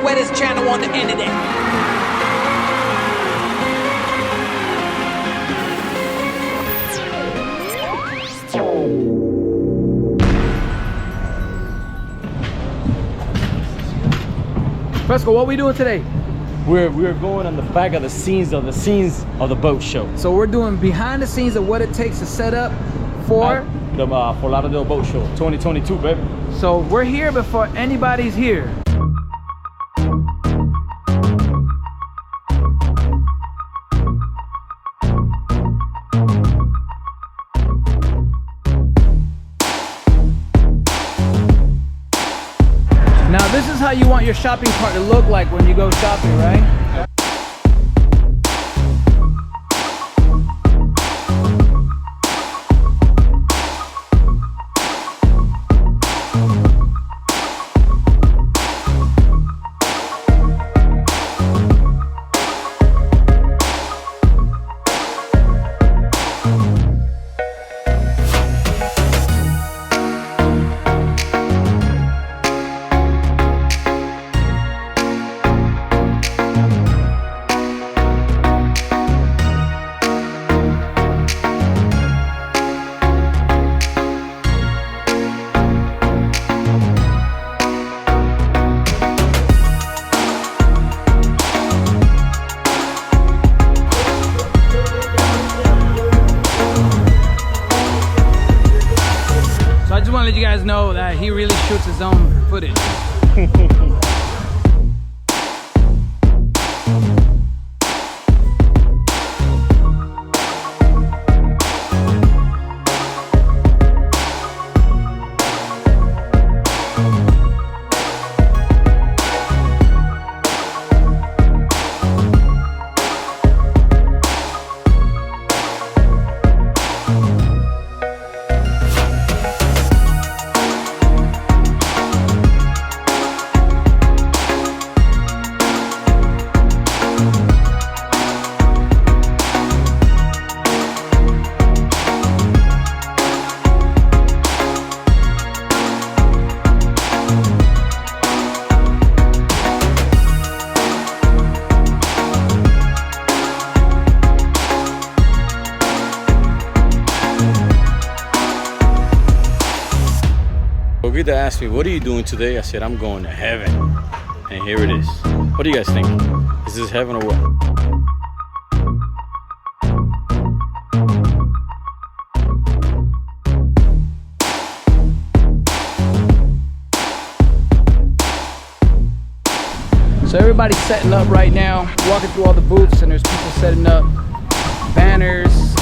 wettest channel on the internet. Fresco, what are we doing today? We're going on the back of the scenes of the boat show. So we're doing behind the scenes of what it takes to set up for the Lauderdale boat show 2022, baby. So we're here before anybody's here. Now this is how you want your shopping cart to look like when you go shopping, right? I just want to let you guys know that he really shoots his own footage. Ogita asked me, what are you doing today? I said, I'm going to heaven. And here it is. What do you guys think? Is this heaven or what? So everybody's setting up right now, walking through all the booths, and there's people setting up banners,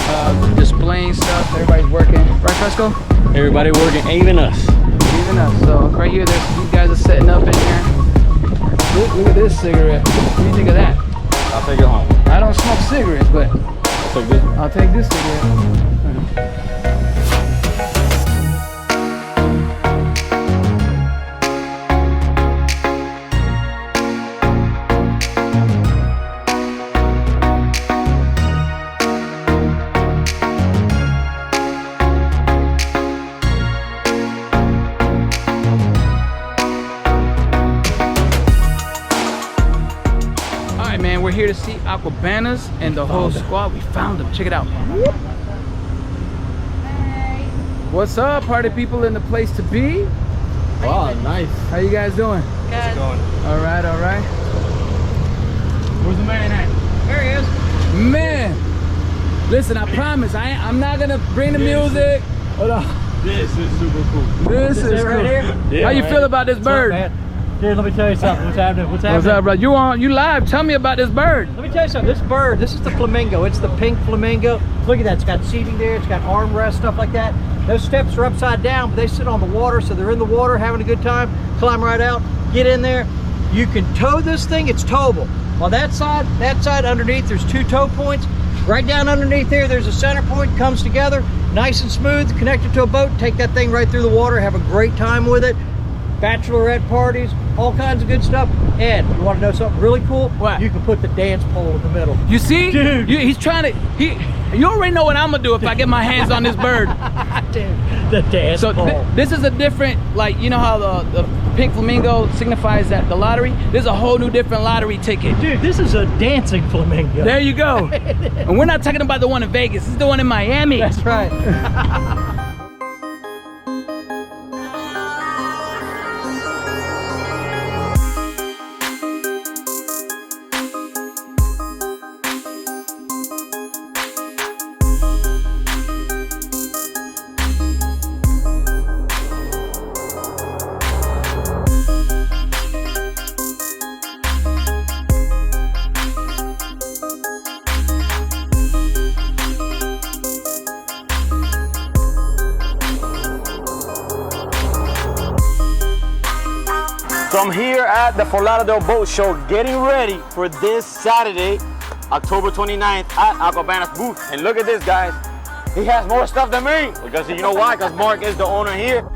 displaying stuff. Everybody's working. Right, Fresco? Everybody working, even us. Even us. So right here, these guys are setting up in here. Look at this cigarette. What do you think of that? I'll take it home. I don't smoke cigarettes, but I'll take this one. I'll take this cigarette. Man, we're here to see Aquabanas and the whole squad. We found them. Check it out. Hey. What's up, party people in the place to be? Wow, nice. How you guys doing? Good. How's it going? All right, all right. Where's the man at? There he is. Man, listen, I promise, I'm not gonna bring the music. Hold on. This is super cool. This is right cool. here? Yeah, How you man. feel about this bird? Up, here, let me tell you something. What's happening? What's happening? What's up, bro? You live? Tell me about this bird. Let me tell you something. This bird, this is the flamingo. It's the pink flamingo. Look at that. It's got seating there. It's got armrests, stuff like that. Those steps are upside down, but they sit on the water, so they're in the water having a good time. Climb right out, get in there. You can tow this thing. It's towable. On that side underneath, there's 2 tow points. Right down underneath there, there's a center point. Comes together, nice and smooth. Connected to a boat. Take that thing right through the water. Have a great time with it. Bachelorette parties, all kinds of good stuff. And you want to know something really cool? What? You can put the dance pole in the middle. You see? Dude. He's trying to, you already know what I'm gonna do if I get my hands on this bird. Dude, the dance So pole. this is a different, like, you know how the pink flamingo signifies that the lottery? This is a whole new different lottery ticket. Dude, this is a dancing flamingo. There you go. And we're not talking about the one in Vegas. This is the one in Miami. That's right. So I'm here at the Lauderdale Boat Show getting ready for this Saturday, October 29th at Aquabana's booth. And look at this, guys. He has more stuff than me. Because you know why? Because Mark is the owner here.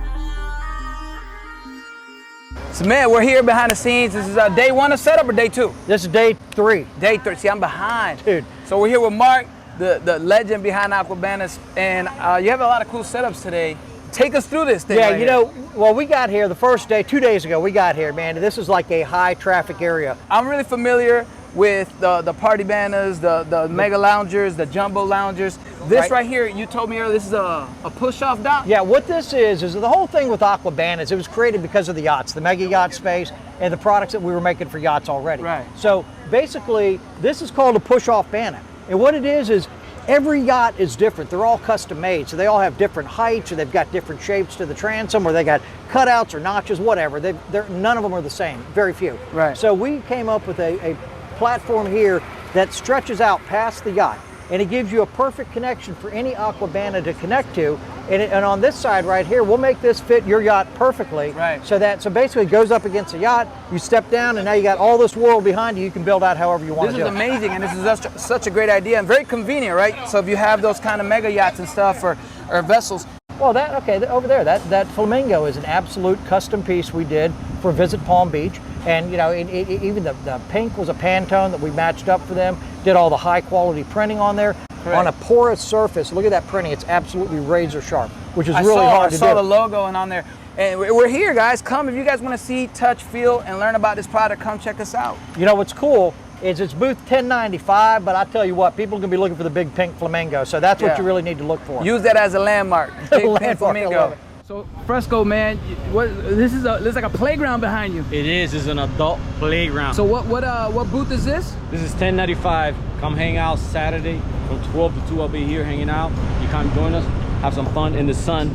So man, we're here behind the scenes. This is day 1 of setup or day 2? This is day 3. Day 3. See, I'm behind. Dude. So we're here with Mark, the legend behind Aquabanas, and you have a lot of cool setups today. Take us through this thing. Yeah, right you here. know, well, we got here the first day, 2 days ago, we got here, man. This is like a high traffic area. I'm really familiar with the party banners, the mega loungers, the jumbo loungers. This right here, you told me earlier, this is a push-off dock? Yeah, what this is the whole thing with Aquabanas, it was created because of the yachts, the mega yacht space, and the products that we were making for yachts already. Right. So basically, this is called a push-off banner. And what it is every yacht is different. They're all custom made. So they all have different heights, or they've got different shapes to the transom, or they got cutouts or notches, whatever. None of them are the same, very few. Right. So we came up with a platform here that stretches out past the yacht, and it gives you a perfect connection for any Aquabana to connect to. And on this side right here, we'll make this fit your yacht perfectly. Right. So basically it goes up against the yacht, you step down, and now you got all this world behind you. You can build out however you want to do This is it. amazing, and this is such a great idea and very convenient, right? So if you have those kind of mega yachts and stuff or vessels. Well, over there, that flamingo is an absolute custom piece we did for Visit Palm Beach. And you know, even the pink was a Pantone that we matched up for them. Did all the high quality printing on there. Correct. On a porous surface. Look at that printing. It's absolutely razor sharp, which is really hard to do. I saw the logo and on there. And we're here, guys. Come if you guys want to see, touch, feel, and learn about this product. Come check us out. You know what's cool is it's booth 1095, but I tell you what, people are gonna be looking for the big pink flamingo. So that's what you really need to look for. Use that as a landmark. Big pink flamingo. it. So Fresco, man, this is there's like a playground behind you. It is. It's an adult playground. So what booth is this? This is 1095. Come hang out Saturday from 12 to 2. I'll be here hanging out. You come join us, have some fun in the sun,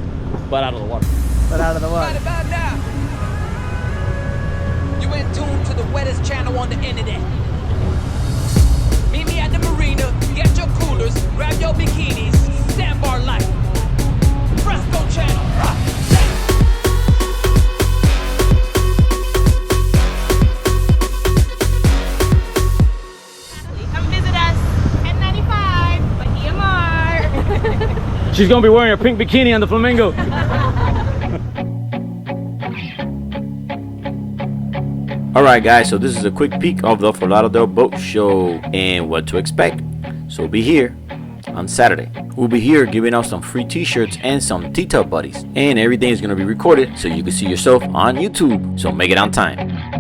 but out of the water. But out of the water. Right about now, you in tune to the wettest channel on the internet. Meet me at the marina, get your coolers, grab your bikinis, sandbar life. Fresco Channel. Come visit us, 1095, EMR. She's gonna be wearing a pink bikini on the flamingo. Alright guys, so this is a quick peek of the Lauderdale Boat Show and what to expect. So be here on Saturday. We'll be here giving out some free t-shirts and some tea tub buddies. And everything is going to be recorded so you can see yourself on YouTube. So make it on time.